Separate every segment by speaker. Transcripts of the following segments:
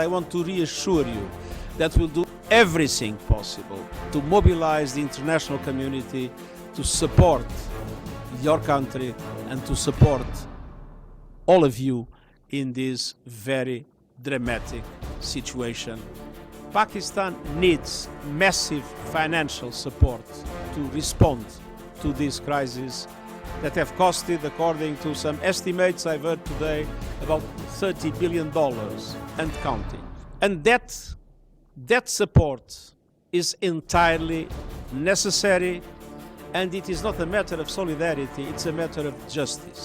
Speaker 1: I want to reassure you that we'll do everything possible to mobilize the international community to support your country and to support all of you in this very dramatic situation. Pakistan needs massive financial support to respond to this crisis that have costed, according to some estimates I've heard today, about $30 billion and counting. And that support is entirely necessary. And it is not a matter of solidarity, it's a matter of justice.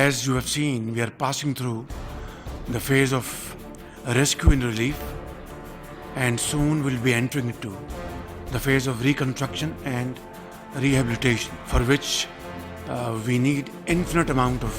Speaker 2: As you have seen, we are passing through the phase of rescue and relief, and soon we'll be entering into the phase of reconstruction and rehabilitation, for which we need infinite amount of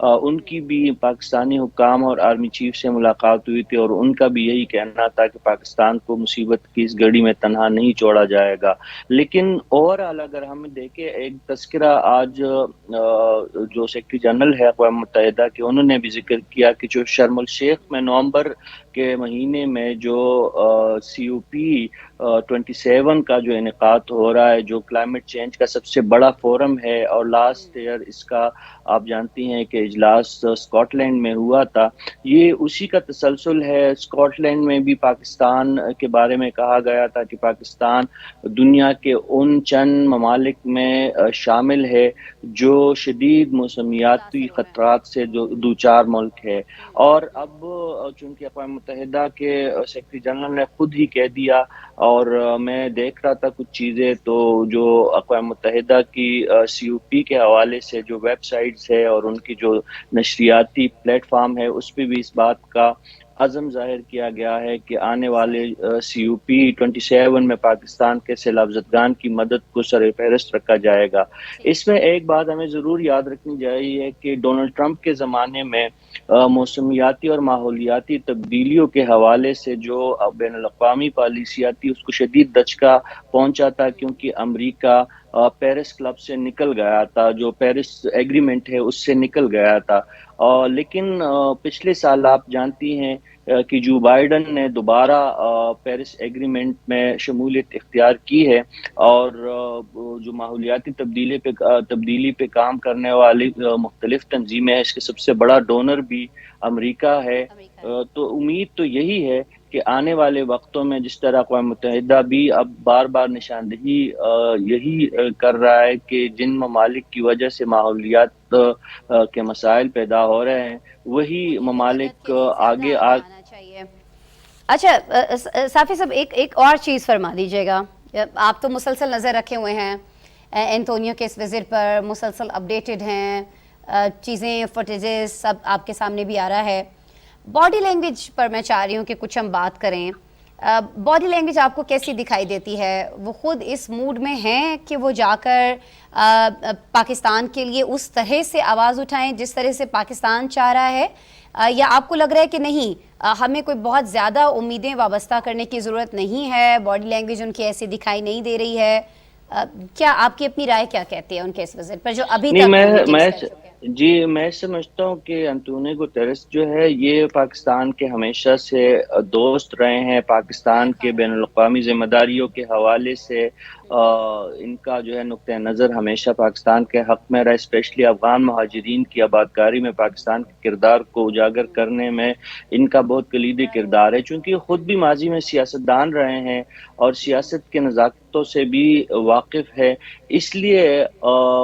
Speaker 3: ان کی بھی پاکستانی حکام اور army chief سے ملاقات ہوئی تھی اور ان کا بھی یہی کہنا تھا کہ پاکستان کو مصیبت کی اس گھڑی میں تنہا نہیں چھوڑا جائے گا. لیکن اوورآل اگر ہم دیکھیں ایک تذکرہ آج جو سیکرٹری جنرل ہے اقوام متحدہ کے انہوں نے بھی ذکر کیا کہ جو شرم الشیخ میں نومبر کے مہینے میں جو COP27 کا جو انعقاد ہو رہا ہے جو کلائمیٹ چینج کا سب سے بڑا فورم ہے اور لاسٹ ایئر اس کا آپ جانتی ہیں کہ اجلاس اسکاٹ لینڈ میں ہوا تھا, یہ اسی کا تسلسل ہے. اسکاٹ لینڈ میں بھی پاکستان کے بارے میں کہا گیا تھا کہ پاکستان دنیا کے ان چند ممالک میں شامل ہے جو شدید موسمیاتی خطرات سے جو دوچار ملک ہے. اور اب چونکہ اقوام متحدہ کے سیکرٹری جنرل نے خود ہی کہہ دیا, اور میں دیکھ رہا تھا کچھ چیزیں تو جو اقوام متحدہ کی COP کے حوالے سے جو ویب سائٹس ہے اور ان کی جو نشریاتی پلیٹ فارم ہے اس پہ بھی اس بات کا عزم ظاہر کیا گیا ہے کہ آنے والے COP27 میں پاکستان کے سیلاب زدگان کی مدد کو سر فہرست رکھا جائے گا. اس میں ایک بات ہمیں ضرور یاد رکھنی چاہیے کہ ڈونلڈ ٹرمپ کے زمانے میں موسمیاتی اور ماحولیاتی تبدیلیوں کے حوالے سے جو بین الاقوامی پالیسیاں تھی اس کو شدید دھچکا پہنچا تھا, کیونکہ امریکہ پیرس کلب سے نکل گیا تھا, جو پیرس ایگریمنٹ ہے اس سے نکل گیا تھا. لیکن پچھلے سال آپ جانتی ہیں کہ جو بائیڈن نے دوبارہ پیرس ایگریمنٹ میں شمولیت اختیار کی ہے, اور جو ماحولیاتی تبدیلی پہ کام کرنے والی مختلف تنظیمیں ہیں اس کے سب سے بڑا ڈونر بھی امریکہ ہے. تو امید تو یہی ہے کہ آنے والے وقتوں میں جس طرح اقوام متحدہ بھی اب بار بار نشاندہی یہی کر رہا ہے کہ جن ممالک کی وجہ سے ماحولیات کے مسائل پیدا ہو رہے ہیں وہی ممالک آگے
Speaker 4: چاہیے. اچھا صافی صاحب ایک اور چیز فرما دیجیے گا, آپ تو مسلسل نظر رکھے ہوئے ہیں اینٹونیو کے اس وزٹ پر, مسلسل اپڈیٹڈ ہیں, چیزیں فوٹیجز سب آپ کے سامنے بھی آ رہا ہے. باڈی لینگویج پر میں چاہ رہی ہوں کہ کچھ ہم بات کریں. باڈی لینگویج آپ کو کیسی دکھائی دیتی ہے؟ وہ خود اس موڈ میں ہیں کہ وہ جا کر پاکستان کے لیے اس طرح سے آواز اٹھائیں جس طرح سے پاکستان چاہ رہا ہے, یا آپ کو لگ رہا ہے کہ نہیں ہمیں کوئی بہت زیادہ امیدیں وابستہ کرنے کی ضرورت نہیں ہے, باڈی لینگویج ان کی ایسی دکھائی نہیں دے رہی ہے؟ کیا آپ کی اپنی رائے کیا کہتی ہے ان کے اس وزٹ پر جو ابھی تک
Speaker 3: جی میں سمجھتا ہوں کہ انطونیو گوتریس جو ہے یہ پاکستان کے ہمیشہ سے دوست رہے ہیں. پاکستان کے بین الاقوامی ذمہ داریوں کے حوالے سے ان کا جو ہے نقطہ نظر ہمیشہ پاکستان کے حق میں رہا, اسپیشلی افغان مہاجرین کی آبادکاری میں پاکستان کے کردار کو اجاگر کرنے میں ان کا بہت کلیدی کردار ہے. چونکہ خود بھی ماضی میں سیاستدان رہے ہیں اور سیاست کے نزاکتوں سے بھی واقف ہے, اس لیے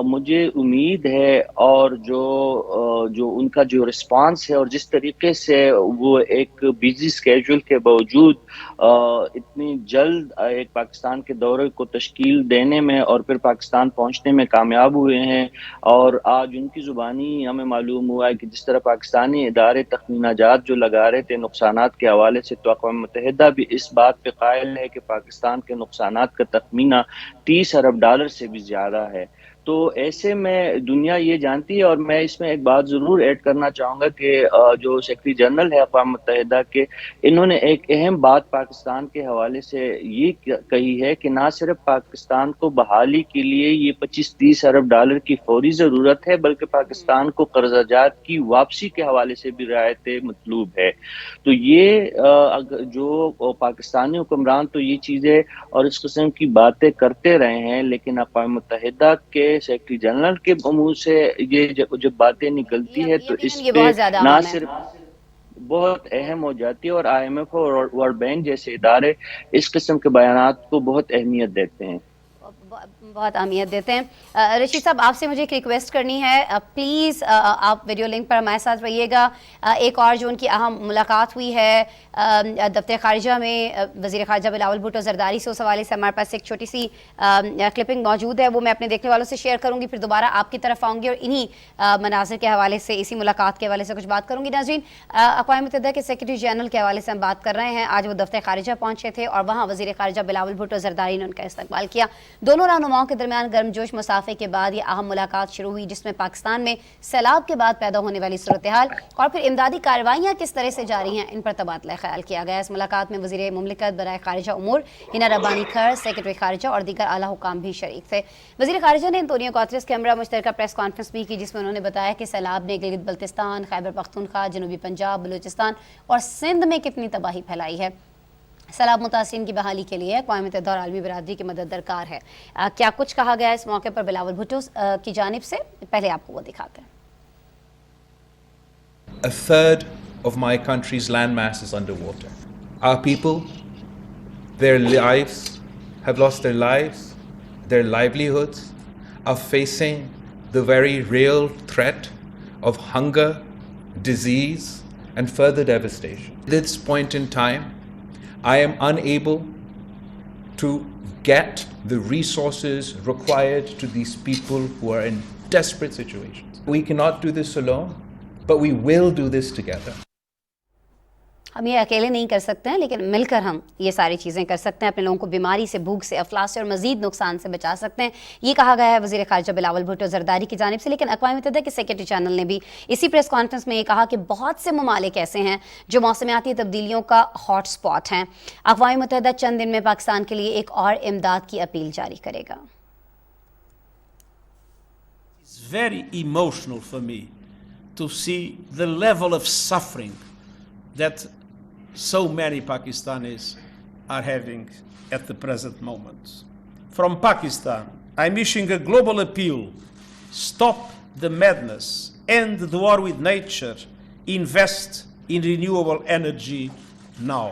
Speaker 3: مجھے امید ہے اور جو ان کا جو رسپانس ہے اور جس طریقے سے وہ ایک بیزی اسکیجول کے باوجود اتنی جلد ایک پاکستان کے دورے کو تشکیل دینے میں اور پھر پاکستان پہنچنے میں کامیاب ہوئے ہیں. اور آج ان کی زبانی ہمیں معلوم ہوا ہے کہ جس طرح پاکستانی ادارے تخمینہ جات جو لگا رہے تھے نقصانات کے حوالے سے, تو اقوام متحدہ بھی اس بات پہ قائل ہے کہ پاکستان کے نقصانات کا تخمینہ $30 ارب سے بھی زیادہ ہے. تو ایسے میں دنیا یہ جانتی ہے, اور میں اس میں ایک بات ضرور ایڈ کرنا چاہوں گا کہ جو سیکرٹری جنرل ہے اقوام متحدہ کے, انہوں نے ایک اہم بات پاکستان کے حوالے سے یہ کہی ہے کہ نہ صرف پاکستان کو بحالی کے لیے یہ $25-30 ارب کی فوری ضرورت ہے, بلکہ پاکستان کو قرضہ جات کی واپسی کے حوالے سے بھی رعایتیں مطلوب ہے. تو یہ جو پاکستانی حکمران تو یہ چیزیں اور اس قسم کی باتیں کرتے رہے ہیں, لیکن اقوام متحدہ کے سیکرٹری جنرل کے منہ سے یہ جب باتیں نکلتی ہے تو اس پہ نہ صرف بہت اہم ہو جاتی ہے, اور IMF اور ورلڈ بینک جیسے ادارے اس قسم کے بیانات کو بہت اہمیت دیتے ہیں.
Speaker 4: بہت اہمیت دیتے ہیں. رشید صاحب آپ سے مجھے ایک ریکویسٹ کرنی ہے, پلیز آپ ویڈیو لنک پر ہمارے ساتھ رہیے گا. ایک اور جو ان کی اہم ملاقات ہوئی ہے دفتر خارجہ میں وزیر خارجہ بلاول بھٹو زرداری سے, اس حوالے سے ہمارے پاس ایک چھوٹی سی کلپنگ موجود ہے, وہ میں اپنے دیکھنے والوں سے شیئر کروں گی, پھر دوبارہ آپ کی طرف آؤں گی اور انہی مناظر کے حوالے سے اسی ملاقات کے حوالے سے کچھ بات کروں گی. ناظرین, اقوام متحدہ کے سیکرٹری جنرل کے حوالے سے ہم بات کر رہے ہیں. آج وہ دفتر خارجہ پہنچے تھے اور وہاں وزیر خارجہ بلاول بھٹو زرداری نے ان کا استقبال کیا. دونوں رہنما رہنماؤں کے درمیان گرم جوش مسافے کے بعد یہ اہم ملاقات شروع ہوئی، جس میں پاکستان میں سیلاب کے بعد پیدا ہونے والی صورتحال اور پھر امدادی کارروائیاں کس طرح سے جاری ہیں، ان پر تبادلہ خیال کیا گیا۔ اس ملاقات میں وزیر مملکت برائے خارجہ امور ہنا ربانی کھر، سیکرٹری خارجہ اور دیگر اعلیٰ حکام بھی شریک تھے۔ وزیر خارجہ نے انطونیو گوتریس کے ہمراہ مشترکہ پریس کانفرنس بھی کی، جس میں انہوں نے بتایا کہ سیلاب نے گلگت بلتستان، خیبر پختونخوا، جنوبی پنجاب، بلوچستان اور سندھ میں کتنی تباہی پھیلائی ہے۔ سیلاب متاثرین کی بحالی کے لیے اقوام متحدہ اور عالمی برادری کی مدد درکار ہے۔ کیا کچھ کہا گیا اس موقع پر بلاول بھٹو کی جانب سے، پہلے آپ کو وہ دکھاتے ہیں۔
Speaker 5: A third of my country's landmass is underwater. Our people, their lives, have lost their lives, their livelihoods, are facing the very real threat of hunger, disease, and further devastation. At this point in time, I am unable to get the resources required to these people who are in desperate situations. We cannot do this alone, but we will do this together.
Speaker 4: ہم یہ اکیلے نہیں کر سکتے ہیں، لیکن مل کر ہم یہ ساری چیزیں کر سکتے ہیں، اپنے لوگوں کو بیماری سے، بھوک سے، افلاس سے اور مزید نقصان سے بچا سکتے ہیں، یہ کہا گیا ہے وزیر خارجہ بلاول بھٹو زرداری کی جانب سے۔ لیکن اقوام متحدہ کے سیکرٹری جنرل نے بھی اسی پریس کانفرنس میں یہ کہا کہ بہت سے ممالک ایسے ہیں جو موسمیاتی تبدیلیوں کا ہاٹ سپاٹ ہیں۔ اقوام متحدہ چند دن میں پاکستان کے لیے ایک اور امداد کی اپیل جاری کرے گا۔
Speaker 1: It's very emotional for me to see the level of suffering that so many Pakistanis are having at the present moment. From Pakistan, I'm issuing a global appeal: stop the madness, end the war with nature, invest in renewable energy now.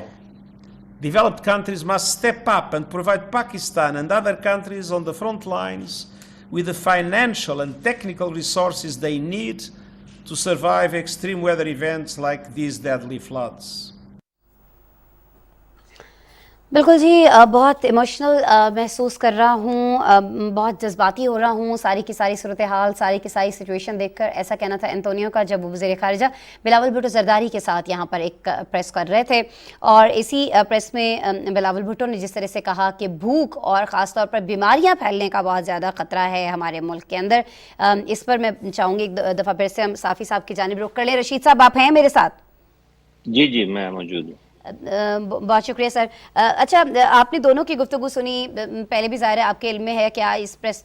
Speaker 1: Developed countries must step up and provide Pakistan and other countries on the front lines with the financial and technical resources they need to survive extreme weather events like these deadly floods.
Speaker 4: بالکل جی، بہت emotional محسوس کر رہا ہوں، بہت جذباتی ہو رہا ہوں، ساری کی ساری صورتحال، ساری کی ساری سچویشن دیکھ کر۔ ایسا کہنا تھا انطونیو کا جب وہ وزیر خارجہ بلاول بھٹو زرداری کے ساتھ یہاں پر ایک پریس کر رہے تھے، اور اسی پریس میں بلاول بھٹو نے جس طرح سے کہا کہ بھوک اور خاص طور پر بیماریاں پھیلنے کا بہت زیادہ خطرہ ہے ہمارے ملک کے اندر، اس پر میں چاہوں گی ایک دفعہ پھر سے ہم صافی صاحب کی جانب رخ کر لیں۔ رشید صاحب، آپ ہیں میرے ساتھ؟
Speaker 3: جی میں موجود ہوں۔
Speaker 4: بہت شکریہ سر۔ اچھا، آپ نے دونوں کی گفتگو سنی، پہلے بھی ظاہر ہے آپ کے علم میں ہے کیا اس پریس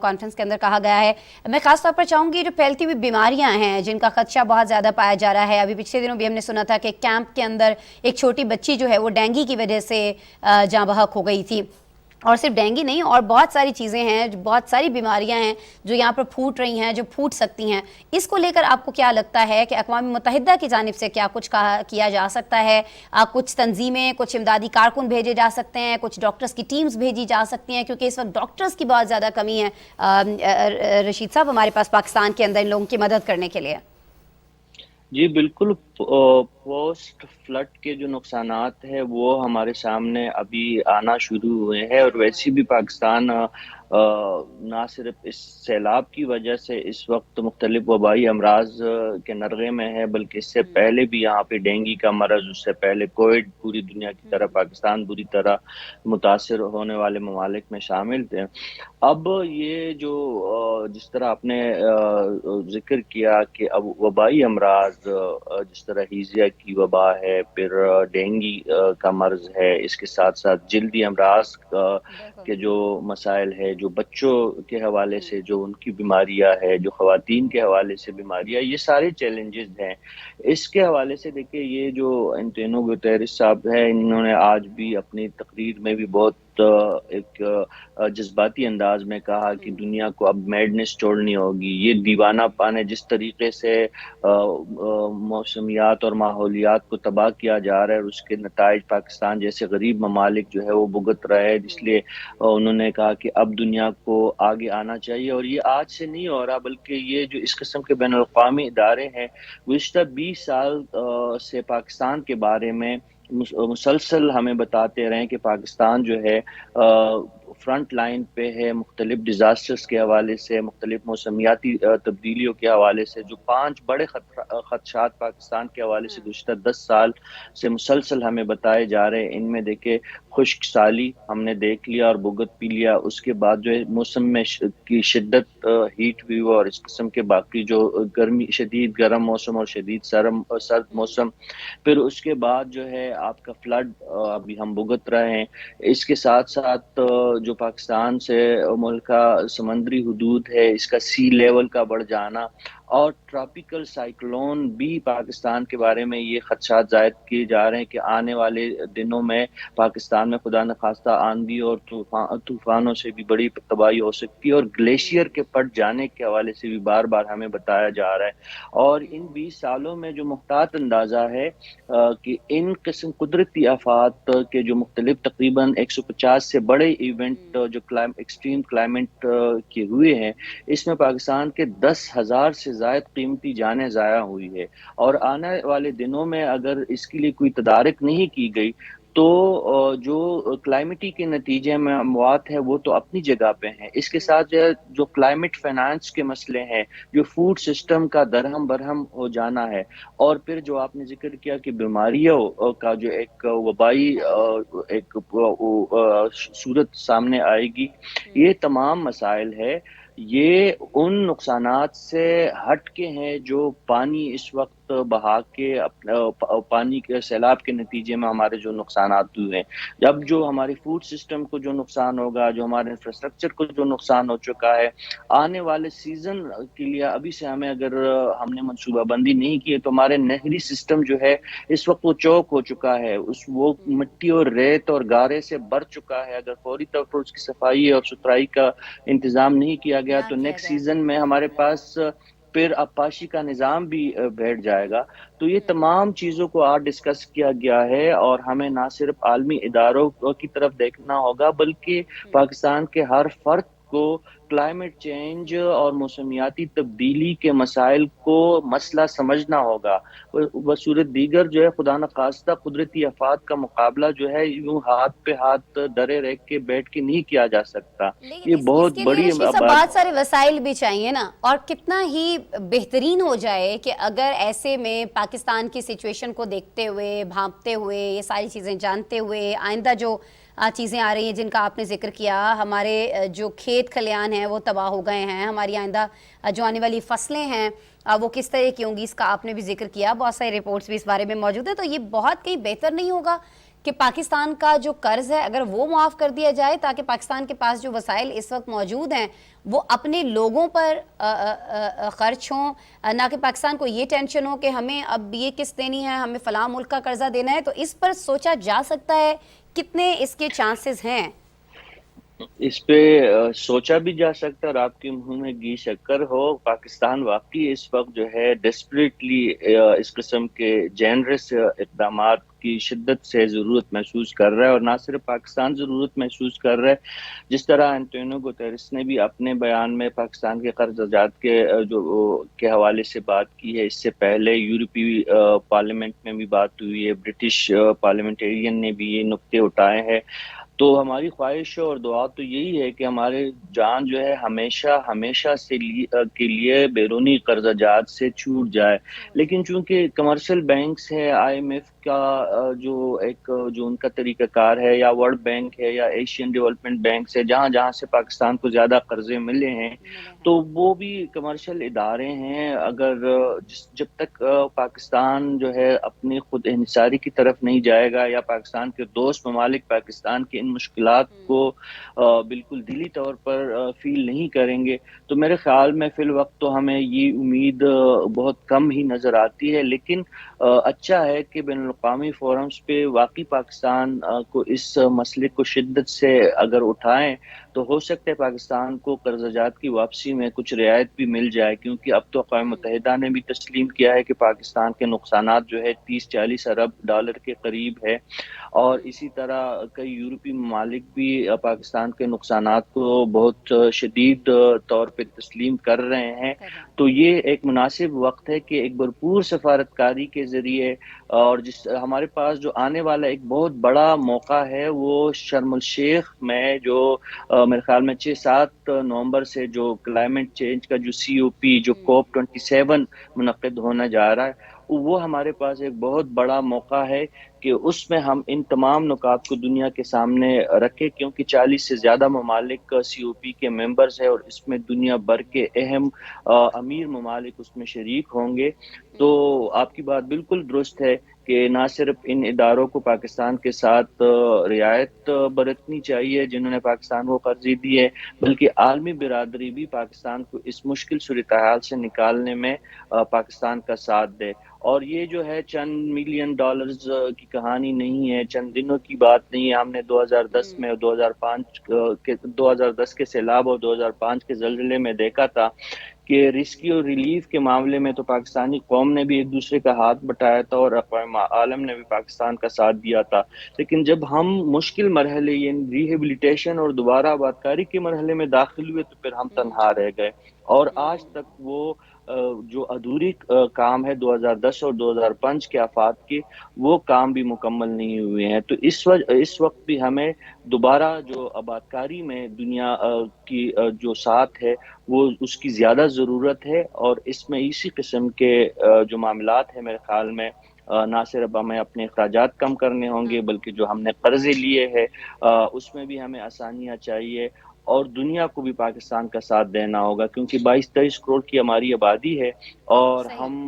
Speaker 4: کانفرنس کے اندر کہا گیا ہے۔ میں خاص طور پر چاہوں گی جو پھیلتی ہوئی بیماریاں ہیں جن کا خدشہ بہت زیادہ پایا جا رہا ہے، ابھی پچھلے دنوں بھی ہم نے سنا تھا کہ کیمپ کے اندر ایک چھوٹی بچی جو ہے وہ ڈینگی کی وجہ سے جاں بحق ہو گئی تھی، اور صرف ڈینگی نہیں، اور بہت ساری چیزیں ہیں، بہت ساری بیماریاں ہیں جو یہاں پر پھوٹ رہی ہیں، جو پھوٹ سکتی ہیں۔ اس کو لے کر آپ کو کیا لگتا ہے کہ اقوام متحدہ کی جانب سے کیا کچھ کیا جا سکتا ہے؟ کچھ تنظیمیں، کچھ امدادی کارکن بھیجے جا سکتے ہیں، کچھ ڈاکٹرز کی ٹیمز بھیجی جا سکتی ہیں، کیونکہ اس وقت ڈاکٹرز کی بہت زیادہ کمی ہے رشید صاحب ہمارے پاس پاکستان کے اندر ان لوگوں کی مدد کرنے کے لیے۔
Speaker 3: جی بالکل، پوسٹ فلڈ کے جو نقصانات ہیں وہ ہمارے سامنے ابھی آنا شروع ہوئے ہیں، اور ویسے بھی پاکستان نہ صرف اس سیلاب کی وجہ سے اس وقت مختلف وبائی امراض کے نرغے میں ہے، بلکہ اس سے پہلے بھی یہاں پہ ڈینگی کا مرض، اس سے پہلے کووڈ پوری دنیا کی طرح پاکستان بری طرح متاثر ہونے والے ممالک میں شامل تھے۔ اب یہ جو جس طرح آپ نے ذکر کیا کہ اب وبائی امراض جس طرح ہیزیا کی وبا ہے، پھر ڈینگی کا مرض ہے، اس کے ساتھ ساتھ جلدی امراض کے جو مسائل ہے، جو بچوں کے حوالے سے جو ان کی بیماریاں ہے، جو خواتین کے حوالے سے بیماریاں، یہ سارے چیلنجز ہیں۔ اس کے حوالے سے دیکھیں، یہ جو انطونیو گوتریس صاحب ہے، انہوں نے آج بھی اپنی تقریر میں بھی بہت ایک جذباتی انداز میں کہا کہ دنیا کو اب میڈنس توڑنی ہوگی، یہ دیوانہ پان ہے، جس طریقے سے موسمیات اور ماحولیات کو تباہ کیا جا رہا ہے، اور اس کے نتائج پاکستان جیسے غریب ممالک جو ہے وہ بھگت رہے ہیں۔ اس لیے انہوں نے کہا کہ اب دنیا کو آگے آنا چاہیے، اور یہ آج سے نہیں ہو رہا، بلکہ یہ جو اس قسم کے بین الاقوامی ادارے ہیں گزشتہ 20 سال سے پاکستان کے بارے میں مسلسل ہمیں بتاتے رہے کہ پاکستان جو ہے فرنٹ لائن پہ ہے مختلف ڈیزاسٹرز کے حوالے سے، مختلف موسمیاتی تبدیلیوں کے حوالے سے. جو 5 بڑے خدشات پاکستان کے حوالے سے گزشتہ 10 سال سے مسلسل ہمیں بتائے جا رہے ہیں، ان میں دیکھیں خشک سالی ہم نے دیکھ لیا اور بھگت پی لیا. اس کے بعد جو ہے موسم میں کی شدت ہیٹ ویو اور اس قسم کے باقی جو گرمی، شدید گرم موسم اور شدید سرد موسم. پھر اس کے بعد جو ہے آپ کا فلڈ ابھی ہم بھگت رہے ہیں. اس کے ساتھ ساتھ جو پاکستان سے ملک کا سمندری حدود ہے، اس کا سی لیول کا بڑھ جانا اور ٹراپیکل سائیکلون بھی پاکستان کے بارے میں یہ خدشات ظاہر کیے جا رہے ہیں کہ آنے والے دنوں میں پاکستان میں خدا نخواستہ آندھی اور طوفانوں سے بھی بڑی تباہی ہو سکتی ہے، اور گلیشیئر کے پھٹ جانے کے حوالے سے بھی بار بار ہمیں بتایا جا رہا ہے. اور ان 20 سالوں میں جو محتاط اندازہ ہے کہ ان قسم قدرتی آفات کے جو مختلف تقریباً 150 سے بڑے ایونٹ جو ایکسٹریم کلائمیٹ کے ہوئے ہیں، اس میں پاکستان کے 10,000 سے زائد قیمتی جانیں ضائع ہوئی ہے. اور آنے والے دنوں میں اگر اس کے لیے کوئی تدارک نہیں کی گئی تو جو کلائمیٹی کے نتیجے میں اموات ہے وہ تو اپنی جگہ پہ ہیں. اس کے ساتھ جو کلائمیٹ فائنانس کے مسئلے ہیں، جو فوڈ سسٹم کا درہم برہم ہو جانا ہے، اور پھر جو آپ نے ذکر کیا کہ بیماریوں کا جو ایک وبائی ایک صورت سامنے آئے گی، یہ تمام مسائل ہے. یہ ان نقصانات سے ہٹ کے ہیں جو پانی اس وقت بہا کے پانی کے سیلاب کے نتیجے میں ہمارے جو نقصانات ہوئے ہیں. جب جو ہمارے فوڈ سسٹم کو جو نقصان ہوگا، جو ہمارے انفراسٹرکچر کو جو نقصان ہو چکا ہے، آنے والے سیزن کے لیے ابھی سے اگر ہم نے منصوبہ بندی نہیں کی ہے تو ہمارے نہری سسٹم جو ہے اس وقت وہ چوک ہو چکا ہے، وہ مٹی اور ریت اور گارے سے بھر چکا ہے. اگر فوری طور پر اس کی صفائی اور ستھرائی کا انتظام نہیں کیا گیا تو نیکسٹ سیزن میں ہمارے پاس پھر آبپاشی کا نظام بھی بیٹھ جائے گا. تو یہ تمام چیزوں کو آج ڈسکس کیا گیا ہے، اور ہمیں نہ صرف عالمی اداروں کی طرف دیکھنا ہوگا بلکہ پاکستان کے ہر فرد کو کلائمیٹ چینج اور موسمیاتی تبدیلی کے مسائل کو مسئلہ سمجھنا ہوگا. بصورت دیگر جو ہے خدا نخواستہ قدرتی آفات کا مقابلہ جو ہے یوں ہاتھ پہ ہاتھ درے رکھ کے بیٹھ کے نہیں کیا جا سکتا. یہ بہت بڑی
Speaker 4: بہت سارے وسائل بھی چاہیے نا، اور کتنا ہی بہترین ہو جائے کہ اگر ایسے میں پاکستان کی سچویشن کو دیکھتے ہوئے، بھانپتے ہوئے، یہ ساری چیزیں جانتے ہوئے، آئندہ جو چیزیں آ رہی ہیں جن کا آپ نے ذکر کیا، ہمارے جو کھیت کھلیان ہیں وہ تباہ ہو گئے ہیں، ہماری آئندہ جو آنے والی فصلیں ہیں وہ کس طرح کی ہوں گی، اس کا آپ نے بھی ذکر کیا. بہت ساری رپورٹس بھی اس بارے میں موجود ہیں. تو یہ بہت کہیں بہتر نہیں ہوگا کہ پاکستان کا جو قرض ہے اگر وہ معاف کر دیا جائے، تاکہ پاکستان کے پاس جو وسائل اس وقت موجود ہیں وہ اپنے لوگوں پر خرچ ہوں، نہ کہ پاکستان کو یہ ٹینشن ہو کہ ہمیں اب یہ قسط دینی ہے، ہمیں فلاں ملک کا قرضہ دینا ہے. تو اس پر سوچا جا سکتا ہے، کتنے اس کے چانسز ہیں؟
Speaker 3: اس پہ سوچا بھی جا سکتا ہے، اور آپ کے منہ میں گھی شکر ہو. پاکستان واقعی اس وقت جو ہے ڈیسپریٹلی اس قسم کے جینرس اقدامات کی شدت سے ضرورت محسوس کر رہا ہے، اور نہ صرف پاکستان ضرورت محسوس کر رہا ہے. جس طرح انٹونیو گوتریس نے بھی اپنے بیان میں پاکستان کے قرضات کے حوالے سے بات کی ہے، اس سے پہلے یورپی پارلیمنٹ میں بھی بات ہوئی ہے، برٹش پارلیمنٹیرین نے بھی یہ نقطے اٹھائے ہیں. تو ہماری خواہش اور دعا تو یہی ہے کہ ہمارے جان جو ہے ہمیشہ سے کے لیے بیرونی قرضہ جات سے چھوٹ جائے. لیکن چونکہ کمرشل بینکس ہے، آئی ایم ایف کا جو ان کا طریقہ کار ہے، یا ورلڈ بینک ہے، یا ایشین ڈیولپمنٹ بینکس ہے، جہاں سے پاکستان کو زیادہ قرضے ملے ہیں، تو وہ بھی کمرشل ادارے ہیں. اگر جب تک پاکستان جو ہے اپنی خود انحصاری کی طرف نہیں جائے گا، یا پاکستان کے دوست ممالک پاکستان کے ان مشکلات کو بالکل دلی طور پر فیل نہیں کریں گے، تو میرے خیال میں فی الوقت تو ہمیں یہ امید بہت کم ہی نظر آتی ہے. لیکن اچھا ہے کہ بین الاقوامی فورمز پہ واقعی پاکستان کو اس مسئلے کو شدت سے اگر اٹھائیں تو ہو سکتا ہے پاکستان کو قرض جات کی واپسی میں کچھ رعایت بھی مل جائے، کیونکہ اب تو اقوام متحدہ نے بھی تسلیم کیا ہے کہ پاکستان کے نقصانات جو ہے 30-40 ارب ڈالر کے قریب ہے، اور اسی طرح کئی یورپی ممالک بھی پاکستان کے نقصانات کو بہت شدید طور پہ تسلیم کر رہے ہیں۔ تو یہ ایک مناسب وقت ہے کہ ایک بھرپور سفارتکاری کے ذریعے، اور ہمارے پاس جو آنے والا ایک بہت بڑا موقع ہے وہ شرم الشیخ میں جو میرے خیال میں 6-7 نومبر سے جو کلائمیٹ چینج کا جو COP جو COP27 منعقد ہونے جا رہا ہے، وہ ہمارے پاس ایک بہت بڑا موقع ہے کہ اس میں ہم ان تمام نکات کو دنیا کے سامنے رکھیں، کیونکہ 40 سے زیادہ ممالک COP کے ممبرز ہیں، اور اس میں دنیا بھر کے اہم امیر ممالک اس میں شریک ہوں گے۔ تو آپ کی بات بالکل درست ہے کہ نہ صرف ان اداروں کو پاکستان کے ساتھ رعایت برتنی چاہیے جنہوں نے پاکستان کو قرضی دی ہے، بلکہ عالمی برادری بھی پاکستان کو اس مشکل صورتحال سے نکالنے میں پاکستان کا ساتھ دے۔ اور یہ جو ہے چند ملین ڈالرز کی کہانی نہیں ہے، چند دنوں کی بات نہیں ہے۔ ہم نے 2010 میں 2010 کے سیلاب اور 2005 کے زلزلے میں دیکھا تھا کہ ریسکیو ریلیف کے معاملے میں تو پاکستانی قوم نے بھی ایک دوسرے کا ہاتھ بٹایا تھا، اور اقوام عالم نے بھی پاکستان کا ساتھ دیا تھا۔ لیکن جب ہم مشکل مرحلے یعنی ریہیبلیٹیشن اور دوبارہ آبادکاری کے مرحلے میں داخل ہوئے تو پھر ہم تنہا رہ گئے، اور آج تک وہ جو ادھوری کام ہے 2010 اور 2005 کے آفات کے، وہ کام بھی مکمل نہیں ہوئے ہیں۔ تو اس وقت بھی ہمیں دوبارہ جو آبادکاری میں دنیا کی جو ساتھ ہے وہ اس کی زیادہ ضرورت ہے، اور اس میں اسی قسم کے جو معاملات ہیں میرے خیال میں نہ صرف ہمیں اپنے اخراجات کم کرنے ہوں گے، بلکہ جو ہم نے قرضے لیے ہیں اس میں بھی ہمیں آسانیاں چاہیے، اور دنیا کو بھی پاکستان کا ساتھ دینا ہوگا، کیونکہ 22-23 کروڑ کی ہماری آبادی ہے، اور ہم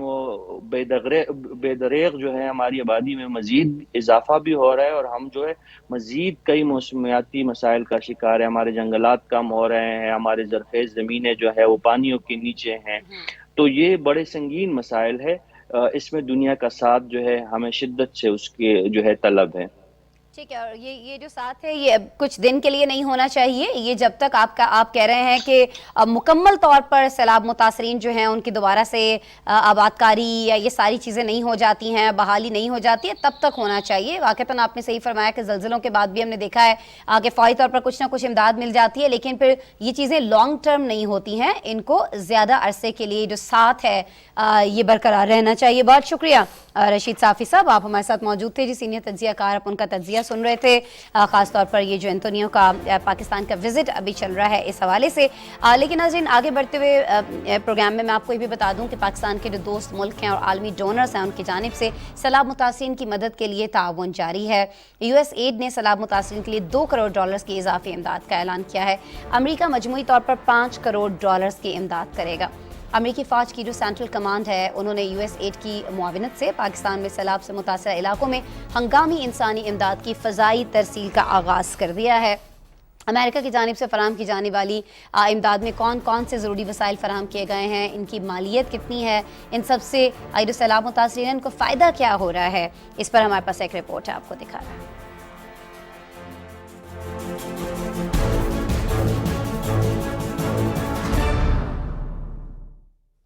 Speaker 3: بے دریغ جو ہے ہماری آبادی میں مزید اضافہ بھی ہو رہا ہے، اور ہم جو ہے مزید کئی موسمیاتی مسائل کا شکار ہے۔ ہمارے جنگلات کم ہو رہے ہیں، ہمارے زرخیز زمینیں جو ہے وہ پانیوں کے نیچے ہیں، تو یہ بڑے سنگین مسائل ہے۔ اس میں دنیا کا ساتھ جو ہے ہمیں شدت سے اس کے جو ہے طلب ہے۔
Speaker 4: ٹھیک ہے، اور یہ جو ساتھ ہے یہ کچھ دن کے لیے نہیں ہونا چاہیے، یہ جب تک آپ کہہ رہے ہیں کہ مکمل طور پر سیلاب متاثرین جو ہیں ان کی دوبارہ سے آبادکاری یا یہ ساری چیزیں نہیں ہو جاتی ہیں، بحالی نہیں ہو جاتی ہے، تب تک ہونا چاہیے۔ واقعتاً آپ نے صحیح فرمایا کہ زلزلوں کے بعد بھی ہم نے دیکھا ہے کہ فوری طور پر کچھ نہ کچھ امداد مل جاتی ہے، لیکن پھر یہ چیزیں لانگ ٹرم نہیں ہوتی ہیں، ان کو زیادہ عرصے کے لیے جو ساتھ ہے یہ برقرار رہنا چاہیے۔ بہت شکریہ رشید صافی صاحب، آپ ہمارے ساتھ موجود تھے، سینئر تجزیہ کار، آپ ان کا تجزیہ سن رہے تھے، خاص طور پر یہ جو انتونیو کا پاکستان کا وزٹ ابھی چل رہا ہے اس حوالے سے۔ لیکن ناظرین آگے بڑھتے ہوئے پروگرام میں آپ کو یہ بھی بتا دوں کہ پاکستان کے جو دوست ملک ہیں اور عالمی ڈونرز ہیں ان کی جانب سے سیلاب متاثرین کی مدد کے لیے تعاون جاری ہے۔ USAID نے سیلاب متاثرین کے لیے $2 کروڑ کی اضافی امداد کا اعلان کیا ہے۔ امریکہ مجموعی طور پر $5 کروڑ کی امداد کرے گا۔ امریکی فوج کی جو سینٹرل کمانڈ ہے انہوں نے USAID کی معاونت سے پاکستان میں سیلاب سے متاثرہ علاقوں میں ہنگامی انسانی امداد کی فضائی ترسیل کا آغاز کر دیا ہے۔ امریکہ کی جانب سے فراہم کی جانے والی امداد میں کون کون سے ضروری وسائل فراہم کیے گئے ہیں، ان کی مالیت کتنی ہے، ان سب سے جو سیلاب متاثرین ان کو فائدہ کیا ہو رہا ہے، اس پر ہمارے پاس ایک رپورٹ ہے، آپ کو دکھا رہا ہے۔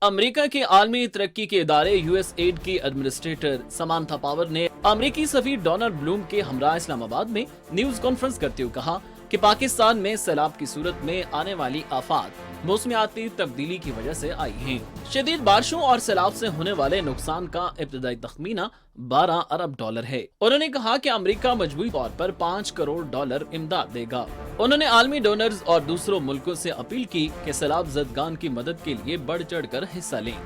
Speaker 6: امریکہ کے عالمی ترقی کے ادارے USAID کی ایڈمنسٹریٹر سمانتھا پاور نے امریکی سفیر ڈونلڈ بلوم کے ہمراہ اسلام آباد میں نیوز کانفرنس کرتے ہوئے کہا کہ پاکستان میں سیلاب کی صورت میں آنے والی آفات موسمیاتی تبدیلی کی وجہ سے آئی ہیں۔ شدید بارشوں اور سیلاب سے ہونے والے نقصان کا ابتدائی تخمینہ $12 ارب ہے۔ انہوں نے کہا کہ امریکہ مجموعی طور پر $5 کروڑ امداد دے گا۔ انہوں نے عالمی ڈونرز اور دوسروں ملکوں سے اپیل کی کہ سیلاب زدگان کی مدد کے لیے بڑھ چڑھ کر حصہ لیں۔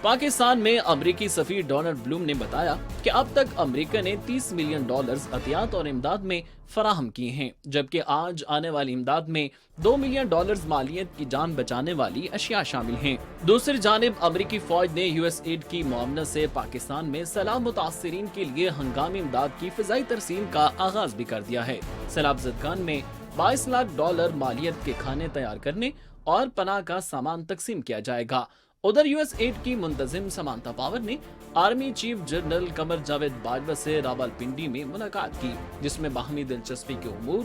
Speaker 6: پاکستان میں امریکی سفیر ڈونلڈ بلوم نے بتایا کہ اب تک امریکہ نے $30 ملین عطیات اور امداد میں فراہم کیے ہیں، جبکہ آج آنے والی امداد میں $2 ملین مالیت کی جان بچانے والی اشیاء شامل ہیں۔ دوسری جانب امریکی فوج نے USAID کی معاونت سے پاکستان میں سیلاب متاثرین کے لیے ہنگامی امداد کی فضائی ترسیل کا آغاز بھی کر دیا ہے۔ سیلاب زدگان میں $22 لاکھ مالیت کے کھانے تیار کرنے اور پناہ کا سامان تقسیم کیا جائے گا۔ ادھر USAID کی منتظم سمانتھا پاور نے army chief general Qamar Javed Bajwa سے راولپنڈی میں ملاقات کی، جس میں باہمی دلچسپی کے امور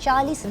Speaker 4: 40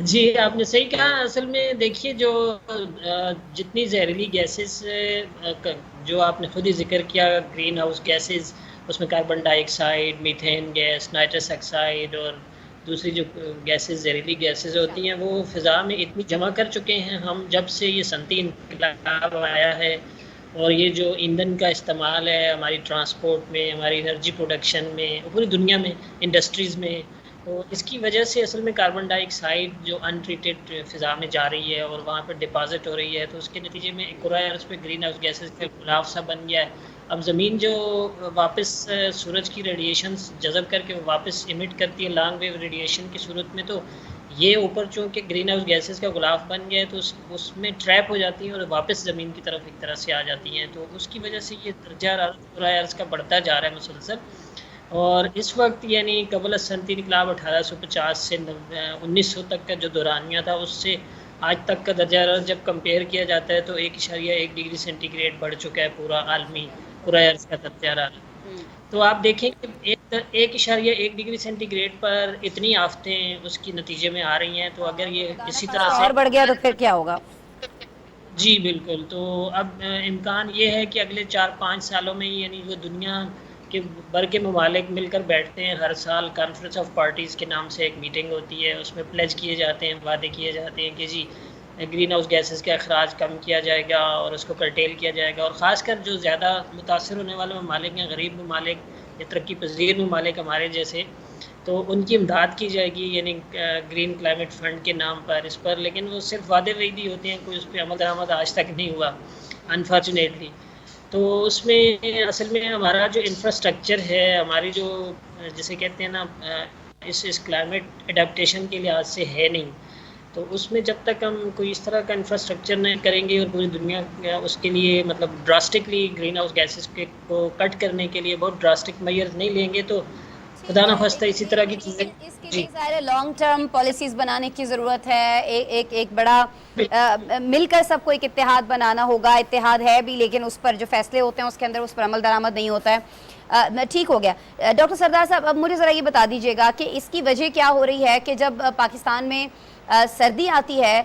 Speaker 7: جی آپ نے صحیح کہا. اصل میں دیکھیے جو جتنی زہریلی گیسز جو آپ نے خود ہی ذکر کیا گرین ہاؤس گیسز، اس میں carbon dioxide, methane gas, nitrous oxide اور دوسری جو گیسز زہریلی گیسز ہوتی ہیں وہ فضا میں اتنی جمع کر چکے ہیں ہم جب سے یہ صنعتی انقلاب آیا ہے. اور یہ جو ایندھن کا استعمال ہے ہماری ٹرانسپورٹ میں، ہماری انرجی پروڈکشن میں، پوری دنیا میں انڈسٹریز میں، تو اس کی وجہ سے اصل میں کاربن ڈائی آکسائڈ جو ان ٹریٹڈ فضا میں جا رہی ہے اور وہاں پہ ڈپازٹ ہو رہی ہے، تو اس کے نتیجے میں کرۂ ارض پہ گرین ہاؤس گیسز کا غلاف سا بن گیا ہے. اب زمین جو واپس سورج کی ریڈیشنز جذب کر کے واپس ایمٹ کرتی ہے لانگ ویو ریڈیشن کی صورت میں، تو یہ اوپر چونکہ گرین ہاؤس گیسز کا غلاف بن گیا ہے تو اس میں ٹریپ ہو جاتی ہیں اور واپس زمین کی طرف ایک طرح سے آ جاتی ہیں. تو اس کی وجہ سے یہ درجہ کرۂ ارض کا بڑھتا جا رہا ہے مسلسل. اور اس وقت یعنی قبل صنعتی انقلاب 1850 سے 1900 تک کا جو دورانیہ تھا، اس سے آج تک کا درجہ حرارت جب کمپیئر کیا جاتا ہے تو 1.1 ڈگری سینٹی گریڈ بڑھ چکا ہے پورا عالمی کرۂ ارض کا درجہ حرارت. تو آپ دیکھیں کہ 1.1 ڈگری سینٹی گریڈ پر اتنی آفتیں اس کی نتیجے میں آ رہی ہیں. تو اگر یہ اسی طرح سے
Speaker 4: اور بڑھ گیا تو پھر کیا ہوگا؟
Speaker 7: جی بالکل. تو اب امکان یہ ہے کہ اگلے 4-5 سالوں میں یعنی وہ دنیا کے بھر کے ممالک مل کر بیٹھتے ہیں ہر سال، کانفرنس آف پارٹیز کے نام سے ایک میٹنگ ہوتی ہے، اس میں پلیج کیے جاتے ہیں، وعدے کیے جاتے ہیں کہ جی گرین ہاؤس گیسز کا اخراج کم کیا جائے گا اور اس کو کرٹیل کیا جائے گا. اور خاص کر جو زیادہ متاثر ہونے والے ممالک ہیں، غریب ممالک یا ترقی پذیر ممالک ہمارے جیسے، تو ان کی امداد کی جائے گی یعنی گرین کلائمیٹ فنڈ کے نام پر اس پر. لیکن وہ صرف وعدے وعیدی ہوتے ہیں، کوئی اس پہ عمل درآمد آج تک نہیں ہوا انفارچونیٹلی. تو اس میں اصل میں ہمارا جو انفراسٹرکچر ہے، ہماری جو جسے کہتے ہیں نا اس کلائمیٹ اڈیپٹیشن کے لحاظ سے ہے نہیں. تو اس میں جب تک ہم کوئی اس طرح کا انفراسٹرکچر نہیں کریں گے اور پوری دنیا اس کے لیے مطلب ڈراسٹکلی گرین ہاؤس گیسز کو کٹ کرنے کے لیے بہت ڈراسٹک میئرز نہیں لیں گے تو خدا نہ خواستہ اسی طرح کی چیزیں.
Speaker 4: اس کے
Speaker 7: جی
Speaker 4: لیے ظاہر لانگ ٹرم پالیسیز بنانے کی ضرورت ہے. ایک بڑا مل کر سب کو ایک اتحاد بنانا ہوگا. اتحاد ہے بھی لیکن اس پر جو فیصلے ہوتے ہیں اس کے اندر اس پر عمل درآمد نہیں ہوتا ہے. ٹھیک ہو گیا. ڈاکٹر سردار صاحب اب مجھے ذرا یہ بتا دیجیے گا کہ اس کی وجہ کیا ہو رہی ہے کہ جب پاکستان میں سردی آتی ہے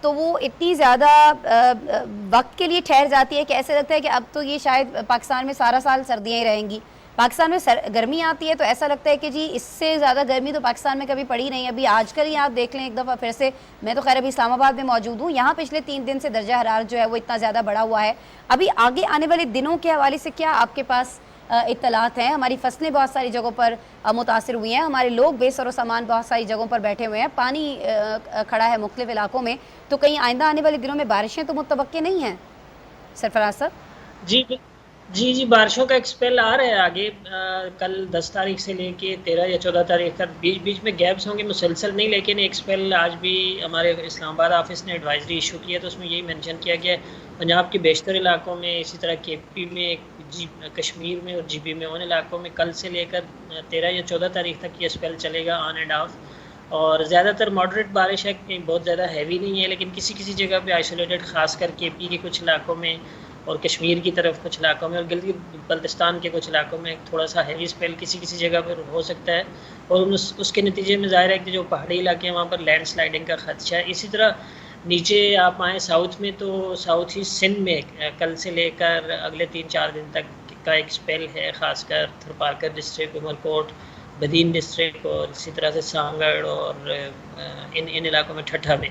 Speaker 4: تو وہ اتنی زیادہ وقت کے لیے ٹھہر جاتی ہے کہ ایسے لگتا ہے کہ اب تو یہ شاید پاکستان میں سارا سال سردیاں ہی رہیں گی. پاکستان میں گرمی آتی ہے تو ایسا لگتا ہے کہ جی اس سے زیادہ گرمی تو پاکستان میں کبھی پڑی نہیں. ابھی آج کل ہی آپ دیکھ لیں ایک دفعہ پھر سے، میں تو خیر ابھی اسلام آباد میں موجود ہوں، یہاں پچھلے 3 دن سے درجہ حرارت جو ہے وہ اتنا زیادہ بڑھا ہوا ہے. ابھی آگے آنے والے دنوں کے حوالے سے کیا آپ کے پاس اطلاعات ہیں؟ ہماری فصلیں بہت ساری جگہوں پر متاثر ہوئی ہیں، ہمارے لوگ بے سر و سامان بہت ساری جگہوں پر بیٹھے ہوئے ہیں، پانی کھڑا ہے مختلف علاقوں میں. تو کہیں آئندہ آنے والے دنوں میں بارشیں تو متوقع نہیں ہیں سرفراز صاحب؟
Speaker 7: جی بارشوں کا ایک اسپیل آ رہا ہے آگے. کل 10 تاریخ سے لے کے 13 یا 14 تاریخ تک بیچ میں گیپس ہوں گے، مسلسل نہیں، لیکن ایک اسپیل آج بھی ہمارے اسلام آباد آفس نے ایڈوائزری ایشو کی ہے تو اس میں یہی مینشن کیا گیا ہے پنجاب کے بیشتر علاقوں میں، اسی طرح کے پی میں، کشمیر میں اور جی بی میں، ان علاقوں میں کل سے لے کر 13 یا 14 تاریخ تک یہ اسپیل چلے گا آن اینڈ آف. اور زیادہ تر ماڈریٹ بارش ہے، بہت زیادہ ہیوی نہیں ہے، لیکن کسی جگہ پہ آئسولیٹڈ، خاص کر کے پی کے کچھ علاقوں میں اور کشمیر کی طرف کچھ علاقوں میں اور گلگت بلتستان کے کچھ علاقوں میں تھوڑا سا ہیوی اسپیل کسی جگہ پر ہو سکتا ہے. اور اس کے نتیجے میں ظاہر ہے کہ جو پہاڑی علاقے ہیں وہاں پر لینڈ سلائڈنگ کا خدشہ ہے. اسی طرح نیچے آپ آئیں ساؤتھ میں تو ساؤتھ ایسٹ سندھ میں کل سے لے کر اگلے 3-4 دن تک کا ایک اسپیل ہے، خاص کر تھرپارکر ڈسٹرکٹ، عمرکوٹ، بدین ڈسٹرکٹ اور اسی طرح سے سانگڑ اور ان علاقوں میں ٹھٹھا میں.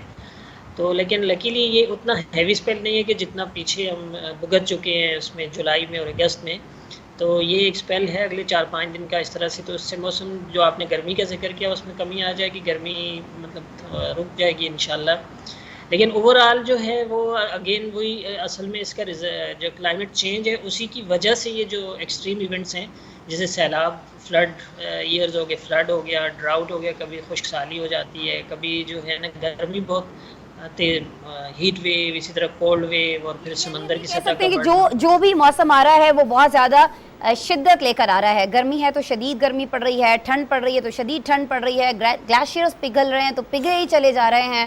Speaker 7: تو لیکن لکیلی یہ اتنا ہیوی اسپیل نہیں ہے کہ جتنا پیچھے ہم بھگت چکے ہیں اس میں جولائی میں اور اگست میں. تو یہ ایک اسپیل ہے اگلے 4-5 دن کا اس طرح سے. تو اس سے موسم جو آپ نے گرمی کا ذکر کیا اس میں کمی آ جائے گی، گرمی مطلب رک جائے گی انشاءاللہ. لیکن اوور آل جو ہے وہ اگین وہی اصل میں اس کا جو کلائمیٹ چینج ہے اسی کی وجہ سے یہ جو ایکسٹریم ایونٹس ہیں جیسے سیلاب، فلڈ ایئرز ہو گئے، فلڈ ہو گیا، ڈراؤٹ ہو گیا، کبھی خشک سالی ہو جاتی ہے، کبھی جو ہے نا گرمی بہت ہیٹ ویو، اسی طرح کولڈ ویو اور پھر سمندر کی سطح
Speaker 4: کہ جو بھی موسم آ رہا ہے وہ بہت زیادہ شدت لے کر آ رہا ہے. گرمی ہے تو شدید گرمی پڑ رہی ہے، ٹھنڈ پڑ رہی ہے تو شدید ٹھنڈ پڑ رہی ہے، گلیشیئرز پگھل رہے ہیں تو پگھلے ہی چلے جا رہے ہیں،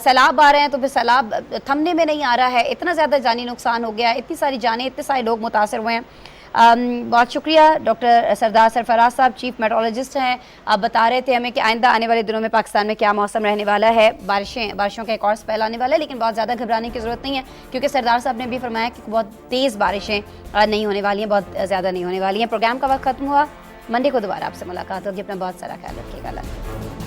Speaker 4: سیلاب آ رہے ہیں تو پھر سیلاب تھمنے میں نہیں آ رہا ہے. اتنا زیادہ جانی نقصان ہو گیا ہے، اتنی ساری جانیں، اتنے سارے لوگ متاثر ہوئے ہیں. بہت شکریہ ڈاکٹر سردار سرفراز صاحب، چیف میٹرولوجسٹ ہیں. آپ بتا رہے تھے ہمیں کہ آئندہ آنے والے دنوں میں پاکستان میں کیا موسم رہنے والا ہے. بارشوں کا ایک اور سپیل آنے والا ہے، لیکن بہت زیادہ گھبرانے کی ضرورت نہیں ہے، کیونکہ سردار صاحب نے بھی فرمایا کہ بہت تیز بارشیں نہیں ہونے والی ہیں، بہت زیادہ نہیں ہونے والی ہیں. پروگرام کا وقت ختم ہوا. منڈے کو دوبارہ آپ سے ملاقات ہوگی. اپنا بہت سارا خیال رکھیے گا. اللہ